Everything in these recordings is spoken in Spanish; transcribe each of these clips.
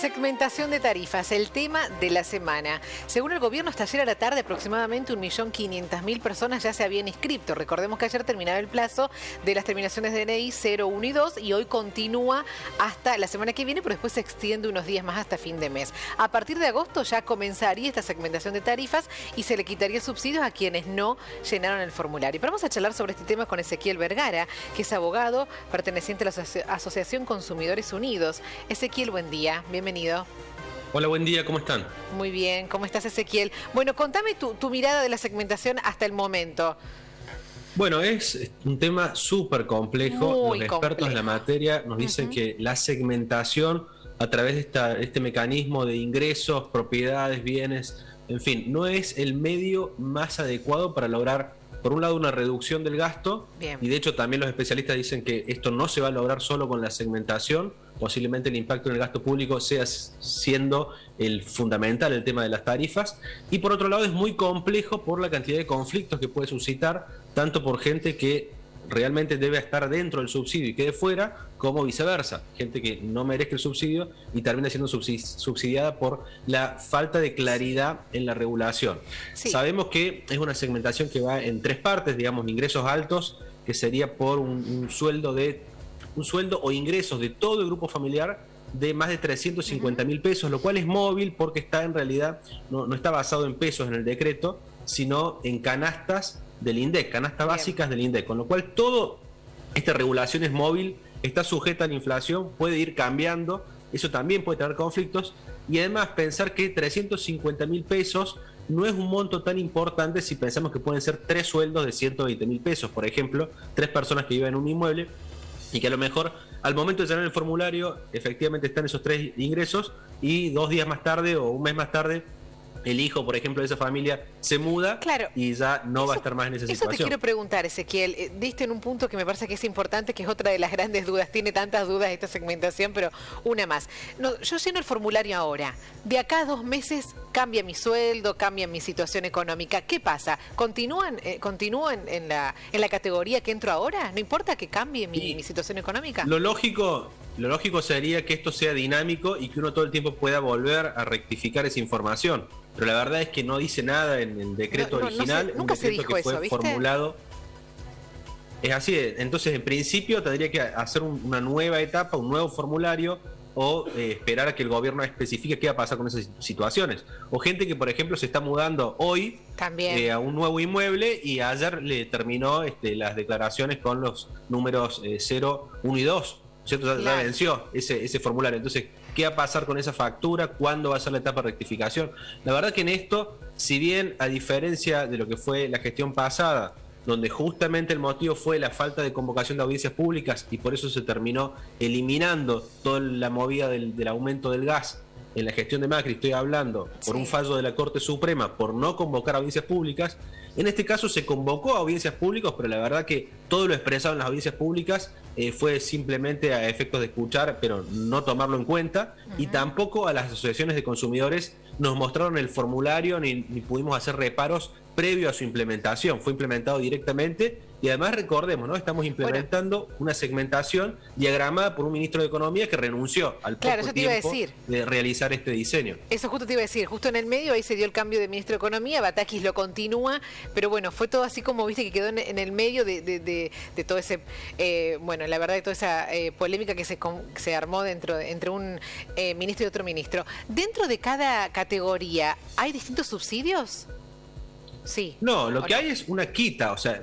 Segmentación de tarifas, el tema de la semana. Según el gobierno, hasta ayer a la tarde aproximadamente 1.500.000 personas ya se habían inscrito. Recordemos que ayer terminaba el plazo de las terminaciones de DNI 0, 1 y 2 y hoy continúa hasta la semana que viene, pero después se extiende unos días más hasta fin de mes. A partir de agosto ya comenzaría esta segmentación de tarifas y se le quitaría subsidios a quienes no llenaron el formulario. Pero vamos a charlar sobre este tema con Ezequiel Vergara, que es abogado perteneciente a la Asociación Consumidores Unidos. Ezequiel, buen día. Bienvenido. Hola, buen día, ¿cómo están? Muy bien, ¿cómo estás, Ezequiel? Bueno, contame tu mirada de la segmentación hasta el momento. Bueno, es un tema súper complejo. Los expertos en la materia nos dicen que la segmentación a través de este mecanismo de ingresos, propiedades, bienes, en fin, no es el medio más adecuado para lograr, por un lado, una reducción del gasto. Bien. Y de hecho también los especialistas dicen que esto no se va a lograr solo con la segmentación. Posiblemente el impacto en el gasto público sea siendo el fundamental el tema de las tarifas. Y por otro lado es muy complejo por la cantidad de conflictos que puede suscitar, tanto por gente que realmente debe estar dentro del subsidio y quede fuera, como viceversa. Gente que no merezca el subsidio y termina siendo subsidiada por la falta de claridad en la regulación. Sí. Sabemos que es una segmentación que va en tres partes, digamos, ingresos altos, que sería por un sueldo o ingresos de todo el grupo familiar de más de 350.000 pesos, lo cual es móvil porque está en realidad, no está basado en pesos en el decreto, sino en canastas del INDEC, canastas básicas del INDEC, con lo cual toda esta regulación es móvil, está sujeta a la inflación, puede ir cambiando, eso también puede tener conflictos, y además pensar que 350.000 pesos no es un monto tan importante si pensamos que pueden ser 3 sueldos de 120.000 pesos, por ejemplo, 3 personas que viven en un inmueble, y que a lo mejor al momento de llenar el formulario efectivamente están esos 3 ingresos y 2 días más tarde o un mes más tarde el hijo, por ejemplo, de esa familia se muda, claro, y ya no va a estar más en esa situación. Eso te quiero preguntar, Ezequiel. Diste en un punto que me parece que es importante, que es otra de las grandes dudas. Tiene tantas dudas esta segmentación, pero una más. No, yo lleno el formulario ahora. De acá a 2 meses cambia mi sueldo, cambia mi situación económica. ¿Qué pasa? ¿Continúo en la categoría que entro ahora? ¿No importa que cambie mi situación económica? Lo lógico sería que esto sea dinámico y que uno todo el tiempo pueda volver a rectificar esa información. Pero la verdad es que no dice nada en el decreto original. Nunca se dijo que fue eso, ¿viste? Formulado. Es así, entonces en principio tendría que hacer una nueva etapa, un nuevo formulario, o esperar a que el gobierno especifique qué va a pasar con esas situaciones. O gente que, por ejemplo, se está mudando hoy a un nuevo inmueble y ayer le terminó las declaraciones con los números 0, 1 y 2. ¿Cierto? Ya venció ese formulario. Entonces, ¿qué va a pasar con esa factura? ¿Cuándo va a ser la etapa de rectificación? La verdad que en esto, si bien a diferencia de lo que fue la gestión pasada, donde justamente el motivo fue la falta de convocación de audiencias públicas y por eso se terminó eliminando toda la movida del aumento del gas en la gestión de Macri, estoy hablando por un fallo de la Corte Suprema por no convocar audiencias públicas. En este caso se convocó a audiencias públicas, pero la verdad que todo lo expresado en las audiencias públicas fue simplemente a efectos de escuchar, pero no tomarlo en cuenta, y tampoco a las asociaciones de consumidores nos mostraron el formulario ni pudimos hacer reparos previo a su implementación. Fue implementado directamente y además recordemos, ¿no? Estamos implementando una segmentación diagramada por un ministro de Economía que renunció al poco tiempo de realizar este diseño. Eso justo te iba a decir, justo en el medio ahí se dio el cambio de ministro de Economía, Batakis lo continúa, pero bueno, fue todo así como viste que quedó en el medio de todo ese, la verdad de toda esa polémica que se armó entre un ministro y otro ministro. Dentro de cada categoría, ¿hay distintos subsidios? Sí. No, lo que hay es una quita, o sea,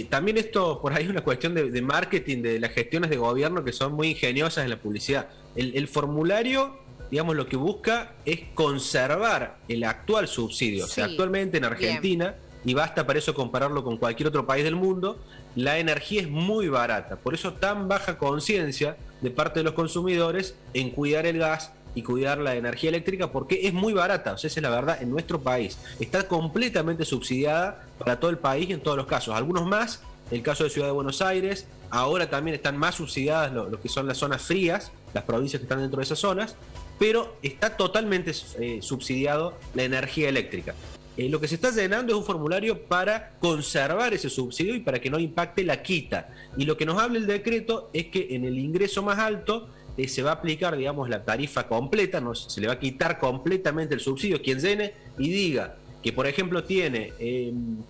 también esto por ahí es una cuestión de marketing, de las gestiones de gobierno que son muy ingeniosas en la publicidad. El formulario, digamos, lo que busca es conservar el actual subsidio. Sí. O sea, actualmente en Argentina, y basta para eso compararlo con cualquier otro país del mundo, la energía es muy barata. Por eso tan baja conciencia de parte de los consumidores en cuidar el gas y cuidar la energía eléctrica, porque es muy barata. O sea, esa es la verdad en nuestro país. Está completamente subsidiada para todo el país en todos los casos. Algunos más, el caso de Ciudad de Buenos Aires, ahora también están más subsidiadas lo que son las zonas frías, las provincias que están dentro de esas zonas, pero está totalmente subsidiado la energía eléctrica. Lo que se está llenando es un formulario para conservar ese subsidio y para que no impacte la quita. Y lo que nos habla el decreto es que en el ingreso más alto se va a aplicar, digamos, la tarifa completa, no, se le va a quitar completamente el subsidio. Quien llene y diga que, por ejemplo, tiene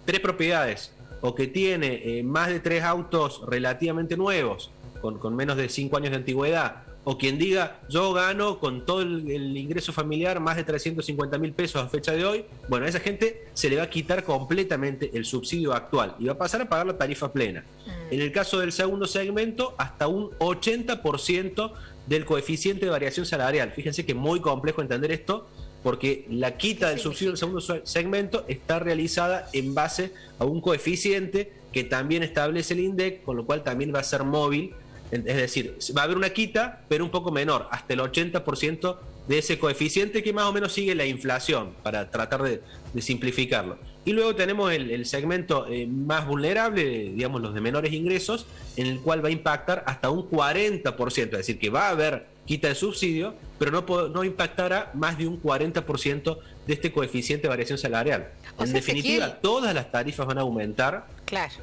3 propiedades o que tiene más de 3 autos relativamente nuevos, con menos de 5 años de antigüedad, o quien diga, yo gano con todo el ingreso familiar más de 350.000 pesos a fecha de hoy, bueno, a esa gente se le va a quitar completamente el subsidio actual y va a pasar a pagar la tarifa plena. En el caso del segundo segmento, hasta un 80% del coeficiente de variación salarial. Fíjense que es muy complejo entender esto, porque la quita del subsidio del segundo segmento está realizada en base a un coeficiente que también establece el INDEC, con lo cual también va a ser móvil. Es decir, va a haber una quita, pero un poco menor, hasta el 80% de ese coeficiente que más o menos sigue la inflación, para tratar de simplificarlo. Y luego tenemos el segmento más vulnerable, digamos los de menores ingresos, en el cual va a impactar hasta un 40%, es decir, que va a haber quita de subsidio, pero no impactará más de un 40% de este coeficiente de variación salarial. En definitiva, todas las tarifas van a aumentar. Claro.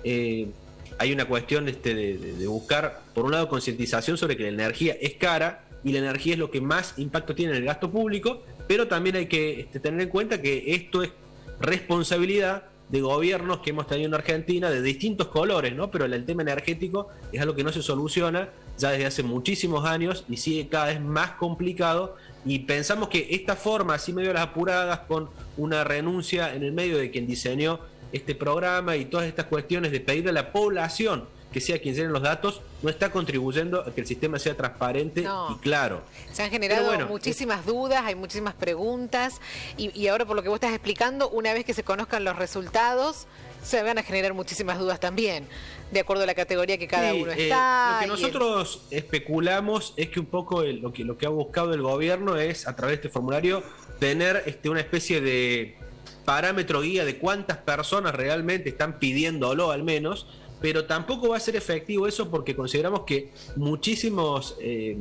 Hay una cuestión de buscar, por un lado, concientización sobre que la energía es cara y la energía es lo que más impacto tiene en el gasto público, pero también hay que tener en cuenta que esto es responsabilidad de gobiernos que hemos tenido en Argentina de distintos colores, ¿no? Pero el tema energético es algo que no se soluciona ya desde hace muchísimos años y sigue cada vez más complicado, y pensamos que esta forma, así medio a las apuradas, con una renuncia en el medio de quien diseñó este programa y todas estas cuestiones de pedir a la población que sea quien llene los datos, no está contribuyendo a que el sistema sea transparente y claro. Se han generado muchísimas dudas, hay muchísimas preguntas, y ahora, por lo que vos estás explicando, una vez que se conozcan los resultados, se van a generar muchísimas dudas también, de acuerdo a la categoría que cada uno está. Lo que nosotros especulamos es que un poco lo que ha buscado el gobierno es, a través de este formulario, tener una especie de parámetro guía de cuántas personas realmente están pidiéndolo, al menos, pero tampoco va a ser efectivo eso, porque consideramos que muchísimos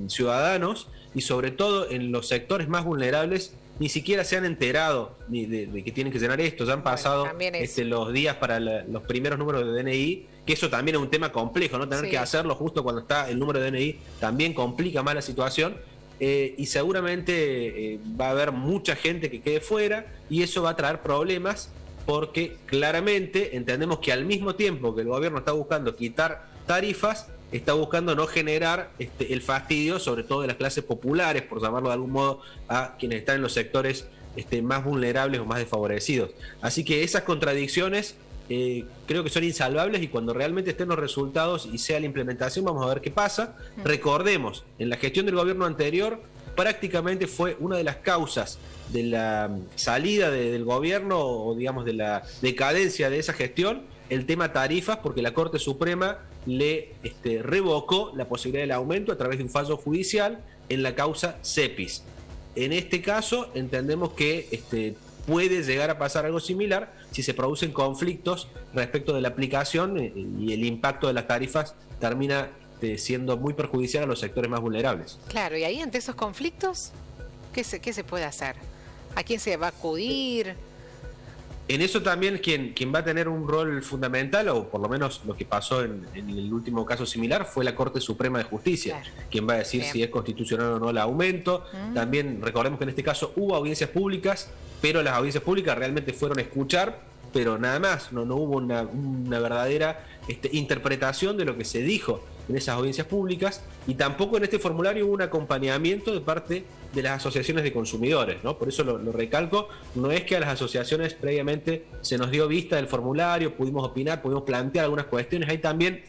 ciudadanos, y sobre todo en los sectores más vulnerables, ni siquiera se han enterado ni de que tienen que llenar esto. Ya han pasado los días para los primeros números de DNI, que eso también es un tema complejo, ¿no? Tener que hacerlo justo cuando está el número de DNI también complica más la situación. Y seguramente va a haber mucha gente que quede fuera, y eso va a traer problemas, porque claramente entendemos que al mismo tiempo que el gobierno está buscando quitar tarifas, está buscando no generar el fastidio, sobre todo de las clases populares, por llamarlo de algún modo, a quienes están en los sectores más vulnerables o más desfavorecidos. Así que esas contradicciones creo que son insalvables, y cuando realmente estén los resultados y sea la implementación, vamos a ver qué pasa. Recordemos, en la gestión del gobierno anterior prácticamente fue una de las causas de la salida del gobierno, o digamos de la decadencia de esa gestión, el tema tarifas, porque la Corte Suprema le revocó la posibilidad del aumento a través de un fallo judicial en la causa CEPIS. En este caso entendemos que puede llegar a pasar algo similar si se producen conflictos respecto de la aplicación, y el impacto de las tarifas termina siendo muy perjudicial a los sectores más vulnerables. Claro, y ahí, ante esos conflictos, ¿qué se puede hacer? ¿A quién se va a acudir? En eso también quien va a tener un rol fundamental, o por lo menos lo que pasó en el último caso similar, fue la Corte Suprema de Justicia, quien va a decir si es constitucional o no el aumento. También recordemos que en este caso hubo audiencias públicas, pero las audiencias públicas realmente fueron a escuchar, pero nada más, no hubo una verdadera interpretación de lo que se dijo en esas audiencias públicas, y tampoco en este formulario hubo un acompañamiento de parte de las asociaciones de consumidores, ¿no? Por eso lo recalco, no es que a las asociaciones previamente se nos dio vista del formulario, pudimos opinar, pudimos plantear algunas cuestiones. Hay también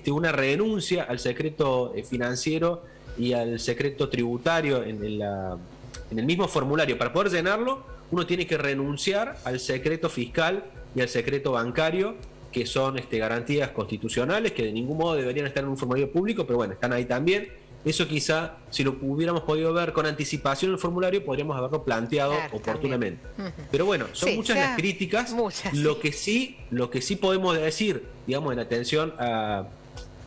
una renuncia al secreto financiero y al secreto tributario en el mismo formulario. Para poder llenarlo, uno tiene que renunciar al secreto fiscal y al secreto bancario, que son garantías constitucionales que de ningún modo deberían estar en un formulario público, pero bueno, están ahí también. Eso quizá, si lo hubiéramos podido ver con anticipación en el formulario, podríamos haberlo planteado oportunamente. Pero bueno, son muchas las críticas. Lo que sí podemos decir, digamos, en atención a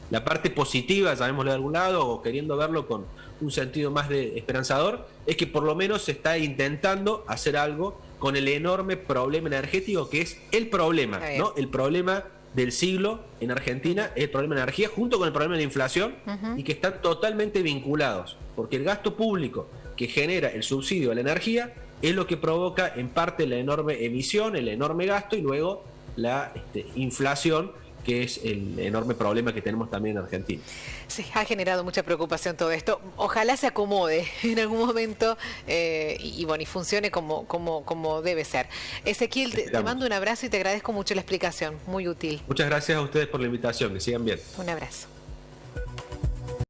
la parte positiva, llamémosle de algún lado, o queriendo verlo con un sentido más de esperanzador, es que por lo menos se está intentando hacer algo con el enorme problema energético que es el problema, ¿no? El problema del siglo en Argentina es el problema de energía, junto con el problema de la inflación, y que están totalmente vinculados. porque el gasto público que genera el subsidio a la energía es lo que provoca en parte la enorme emisión, el enorme gasto y luego la inflación, que es el enorme problema que tenemos también en Argentina. Sí, ha generado mucha preocupación todo esto. Ojalá se acomode en algún momento y funcione como debe ser. Ezequiel, te mando un abrazo y te agradezco mucho la explicación, muy útil. Muchas gracias a ustedes por la invitación, que sigan bien. Un abrazo.